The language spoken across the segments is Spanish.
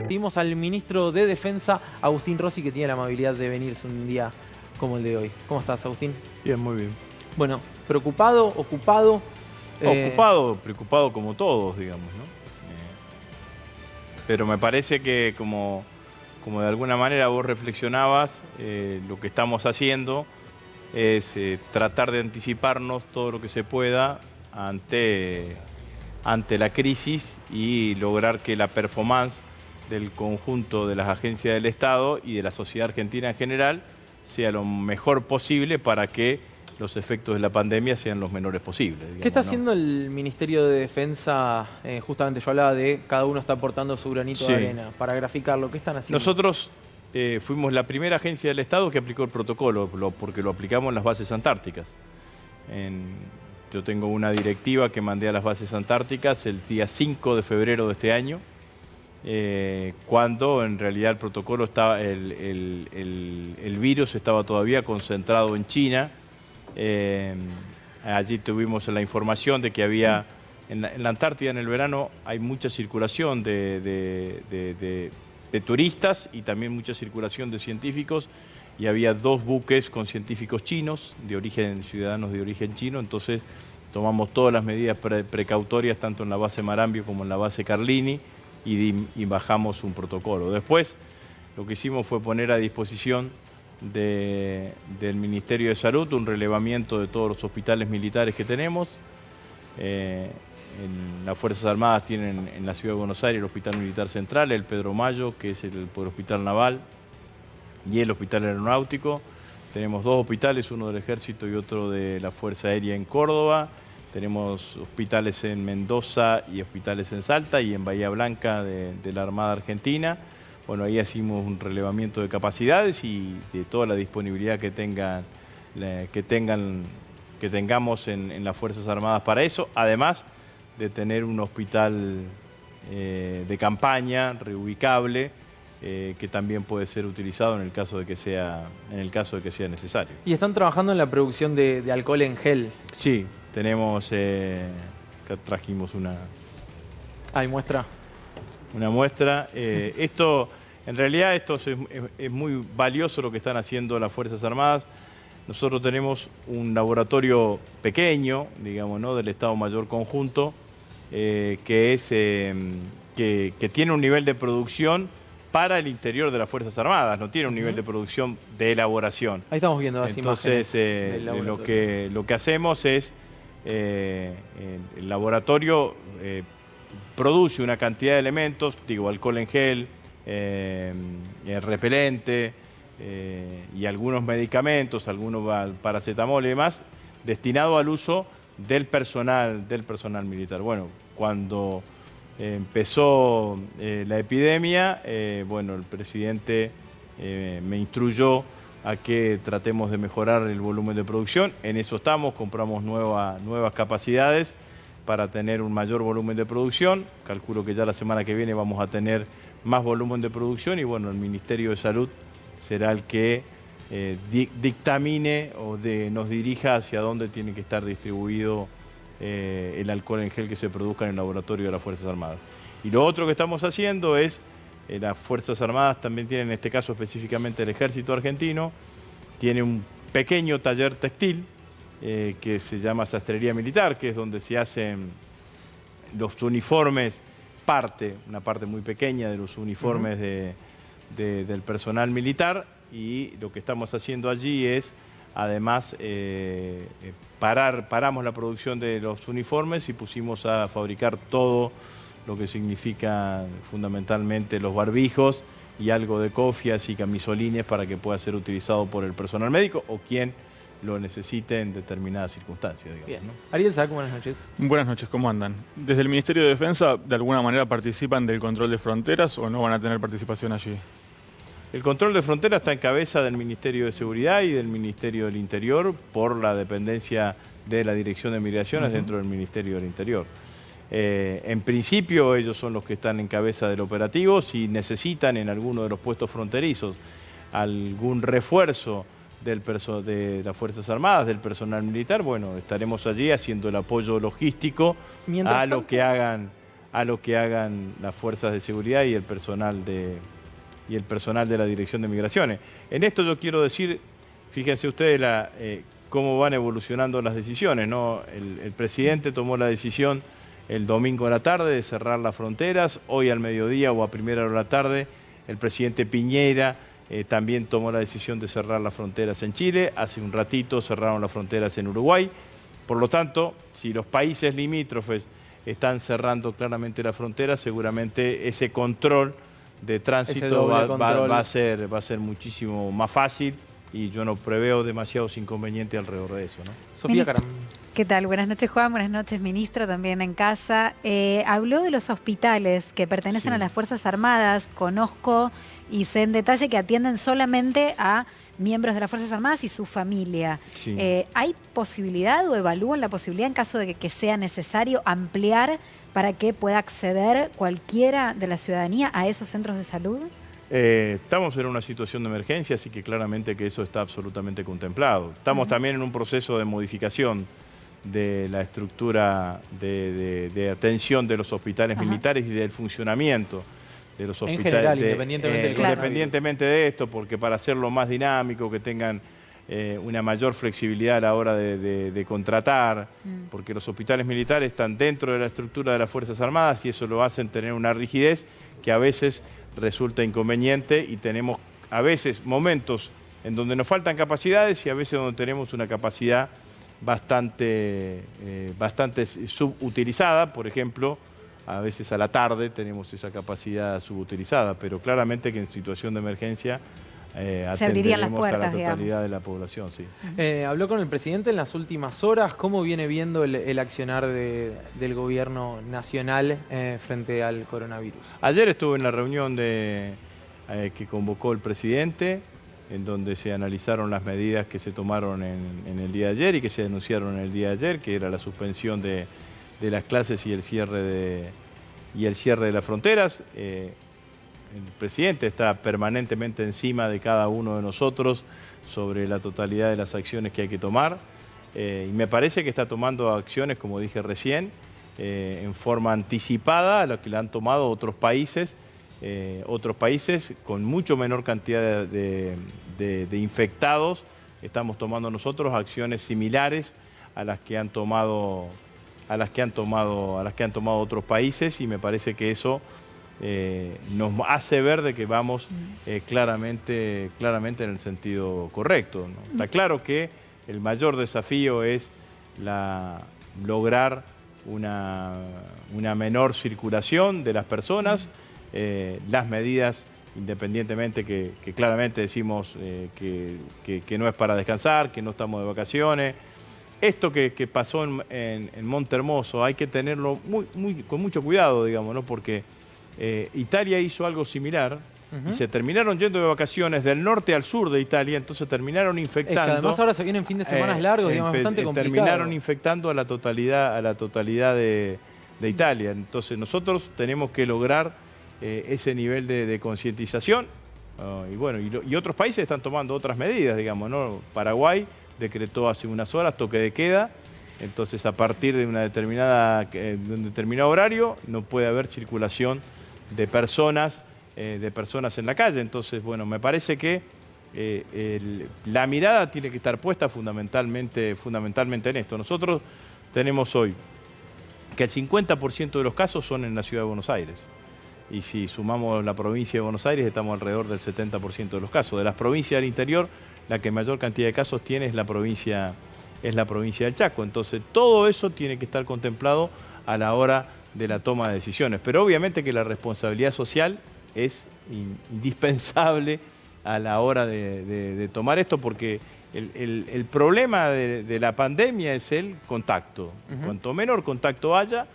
Vimos al ministro de Defensa, Agustín Rossi, que tiene la amabilidad de venirse un día como el de hoy. ¿Cómo estás, Agustín? Bien, muy bien. Bueno, ¿preocupado, ocupado? Ocupado, preocupado como todos, digamos, ¿no? Pero me parece que como de alguna manera vos reflexionabas, lo que estamos haciendo es tratar de anticiparnos todo lo que se pueda ante la crisis y lograr que la performance del conjunto de las agencias del Estado y de la sociedad argentina en general sea lo mejor posible para que los efectos de la pandemia sean los menores posibles. Digamos, ¿qué está ¿no? haciendo el Ministerio de Defensa? Justamente yo hablaba de cada uno está aportando su granito de arena. Para graficarlo, ¿qué están haciendo? Nosotros fuimos la primera agencia del Estado que aplicó el protocolo, porque lo aplicamos en las bases antárticas. Yo tengo una directiva que mandé a las bases antárticas el día 5 de febrero de este año, cuando en realidad el protocolo estaba, el virus estaba todavía concentrado en China. Allí tuvimos la información de que había, en la Antártida en el verano hay mucha circulación de turistas y también mucha circulación de científicos, y había 2 buques con científicos chinos, ciudadanos de origen chino. Entonces tomamos todas las medidas precautorias, tanto en la base Marambio como en la base Carlini, y bajamos un protocolo. Después lo que hicimos fue poner a disposición del Ministerio de Salud un relevamiento de todos los hospitales militares que tenemos. Las Fuerzas Armadas tienen en la Ciudad de Buenos Aires el Hospital Militar Central, el Pedro Mayo, que es el Hospital Naval, y el Hospital Aeronáutico. Tenemos 2 hospitales, uno del Ejército y otro de la Fuerza Aérea en Córdoba. Tenemos hospitales en Mendoza y hospitales en Salta y en Bahía Blanca de la Armada Argentina. Bueno, ahí hicimos un relevamiento de capacidades y de toda la disponibilidad que tengamos en las Fuerzas Armadas para eso, además de tener un hospital de campaña reubicable, que también puede ser utilizado en el caso de que sea necesario. ¿Y están trabajando en la producción de alcohol en gel? Sí, tenemos, acá trajimos una... ¿Hay muestra? Una muestra. En realidad esto es muy valioso lo que están haciendo las Fuerzas Armadas. Nosotros tenemos un laboratorio pequeño, digamos, ¿no?, del Estado Mayor Conjunto, que tiene un nivel de producción para el interior de las Fuerzas Armadas, no tiene un nivel de producción de elaboración. Ahí estamos viendo las imágenes. Entonces, lo que hacemos es, el laboratorio produce una cantidad de elementos, digo, alcohol en gel, repelente, y algunos medicamentos, algunos paracetamol y demás, destinado al uso del personal militar. Bueno, cuando empezó la epidemia, bueno, el presidente me instruyó a que tratemos de mejorar el volumen de producción. En eso estamos, compramos nuevas capacidades para tener un mayor volumen de producción. Calculo que ya la semana que viene vamos a tener más volumen de producción y bueno, el Ministerio de Salud será el que dictamine o nos dirija hacia dónde tiene que estar distribuido el alcohol en gel que se produzca en el laboratorio de las Fuerzas Armadas. Y lo otro que estamos haciendo es, las Fuerzas Armadas también tienen, en este caso específicamente el Ejército Argentino, tiene un pequeño taller textil que se llama Sastrería Militar, que es donde se hacen los uniformes, una parte muy pequeña de los uniformes del personal militar, y lo que estamos haciendo allí es, además, paramos la producción de los uniformes y pusimos a fabricar todo lo que significa fundamentalmente los barbijos y algo de cofias y camisolines para que pueda ser utilizado por el personal médico o quien lo necesite en determinadas circunstancias, digamos. Bien, ¿no? Ariel Sac, buenas noches. Buenas noches, ¿cómo andan? ¿Desde el Ministerio de Defensa de alguna manera participan del control de fronteras o no van a tener participación allí? El control de frontera está en cabeza del Ministerio de Seguridad y del Ministerio del Interior por la dependencia de la Dirección de Migraciones dentro del Ministerio del Interior. En principio ellos son los que están en cabeza del operativo. Si necesitan en alguno de los puestos fronterizos algún refuerzo de las Fuerzas Armadas, del personal militar, bueno, estaremos allí haciendo el apoyo logístico a lo que hagan a lo que hagan las fuerzas de seguridad y el personal de la Dirección de Migraciones. En esto yo quiero decir, fíjense ustedes cómo van evolucionando las decisiones, ¿no? El presidente tomó la decisión el domingo a la tarde de cerrar las fronteras. Hoy al mediodía o a primera hora de la tarde, el presidente Piñera también tomó la decisión de cerrar las fronteras en Chile. Hace un ratito cerraron las fronteras en Uruguay. Por lo tanto, si los países limítrofes están cerrando claramente las fronteras, seguramente ese control de tránsito va a ser muchísimo más fácil, y yo no preveo demasiados inconvenientes alrededor de eso, ¿no? Sofía Caram. ¿Qué tal? Buenas noches, Juan. Buenas noches, ministro, también en casa. Habló de los hospitales que pertenecen a las Fuerzas Armadas. Conozco y sé en detalle que atienden solamente a miembros de las Fuerzas Armadas y su familia. Sí. ¿Hay posibilidad o evalúan la posibilidad, en caso de que sea necesario, ampliar para que pueda acceder cualquiera de la ciudadanía a esos centros de salud? Estamos en una situación de emergencia, así que claramente que eso está absolutamente contemplado. Estamos también en un proceso de modificación de la estructura de atención de los hospitales militares y del funcionamiento de los hospitales. En general, independientemente del independientemente de esto, porque para hacerlo más dinámico, que tengan una mayor flexibilidad a la hora de contratar, porque los hospitales militares están dentro de la estructura de las Fuerzas Armadas y eso lo hacen tener una rigidez que a veces resulta inconveniente, y tenemos a veces momentos en donde nos faltan capacidades y a veces donde tenemos una capacidad bastante subutilizada. Por ejemplo, a veces a la tarde tenemos esa capacidad subutilizada, pero claramente que en situación de emergencia atenderemos a la totalidad de la población. Sí. Habló con el presidente en las últimas horas. ¿Cómo viene viendo el accionar del gobierno nacional frente al coronavirus? Ayer estuve en la reunión que convocó el presidente, en donde se analizaron las medidas que se tomaron en el día de ayer y que se anunciaron en el día de ayer, que era la suspensión de las clases y el cierre de las fronteras. El presidente está permanentemente encima de cada uno de nosotros sobre la totalidad de las acciones que hay que tomar, y me parece que está tomando acciones, como dije recién, en forma anticipada a lo que le han tomado otros países con mucho menor cantidad de infectados. Estamos tomando nosotros acciones similares a las que han tomado otros países, y me parece que eso nos hace ver de que vamos claramente en el sentido correcto, ¿no? Está claro que el mayor desafío es lograr una menor circulación de las personas. Las medidas, independientemente que claramente decimos que no es para descansar, que no estamos de vacaciones. Esto que pasó en Monte Hermoso hay que tenerlo con mucho cuidado, digamos, ¿no? Porque Italia hizo algo similar y se terminaron yendo de vacaciones del norte al sur de Italia, entonces terminaron infectando. Es que además ahora se vienen fin de semana largos, digamos, bastante complicado. Terminaron infectando a la totalidad de Italia. Entonces nosotros tenemos que lograr ese nivel de concientización, y bueno, y otros países están tomando otras medidas, digamos, ¿no? Paraguay decretó hace unas horas toque de queda. Entonces, a partir de un determinado horario no puede haber circulación de personas en la calle. Entonces, bueno, me parece que la mirada tiene que estar puesta fundamentalmente en esto. Nosotros tenemos hoy que el 50% de los casos son en la ciudad de Buenos Aires. Y si sumamos la provincia de Buenos Aires, estamos alrededor del 70% de los casos. De las provincias del interior, la que mayor cantidad de casos tiene es la provincia del Chaco. Entonces, todo eso tiene que estar contemplado a la hora de la toma de decisiones. Pero obviamente que la responsabilidad social es indispensable a la hora de tomar esto, porque el problema de la pandemia es el contacto. Cuanto menor contacto haya,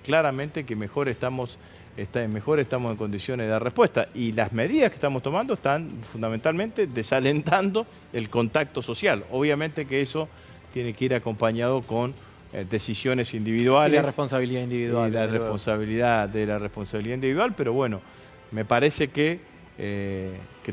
claramente que mejor estamos en condiciones de dar respuesta. Y las medidas que estamos tomando están fundamentalmente desalentando el contacto social. Obviamente que eso tiene que ir acompañado con decisiones individuales. Y la responsabilidad individual. Y la responsabilidad individual, pero bueno, me parece que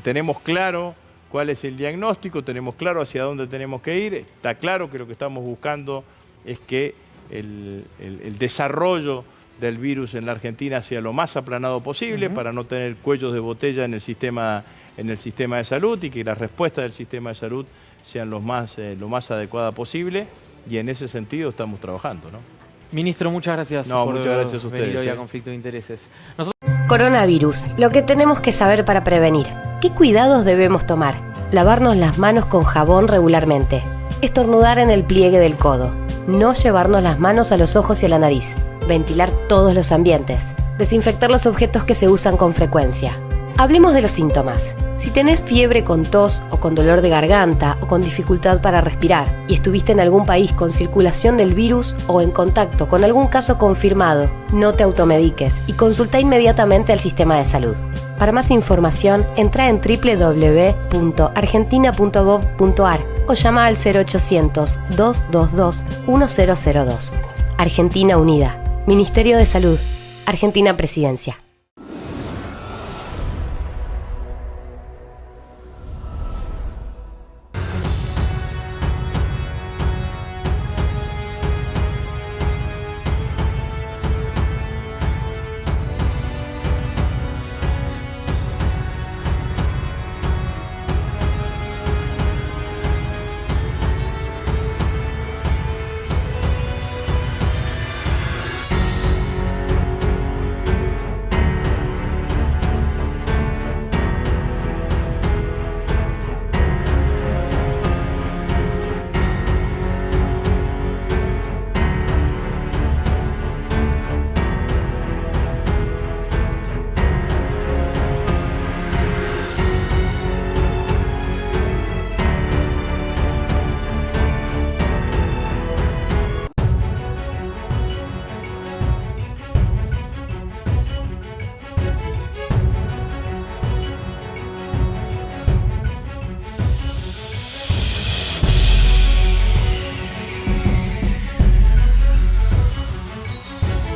tenemos claro cuál es el diagnóstico, tenemos claro hacia dónde tenemos que ir. Está claro que lo que estamos buscando es que el desarrollo del virus en la Argentina sea lo más aplanado posible para no tener cuellos de botella en el sistema de salud y que la respuesta del sistema de salud sean lo más adecuada posible, y en ese sentido estamos trabajando, ¿no? Ministro, muchas gracias No, por muchas gracias a venir ustedes, hoy a Conflicto de Intereses. Coronavirus, lo que tenemos que saber para prevenir. ¿Qué cuidados debemos tomar? Lavarnos las manos con jabón regularmente. Estornudar en el pliegue del codo. No llevarnos las manos a los ojos y a la nariz. Ventilar todos los ambientes. Desinfectar los objetos que se usan con frecuencia. Hablemos de los síntomas. Si tenés fiebre con tos o con dolor de garganta o con dificultad para respirar y estuviste en algún país con circulación del virus o en contacto con algún caso confirmado, no te automediques y consulta inmediatamente al sistema de salud. Para más información, entra en www.argentina.gov.ar o llama al 0800-222-1002. Argentina Unida. Ministerio de Salud. Argentina Presidencia.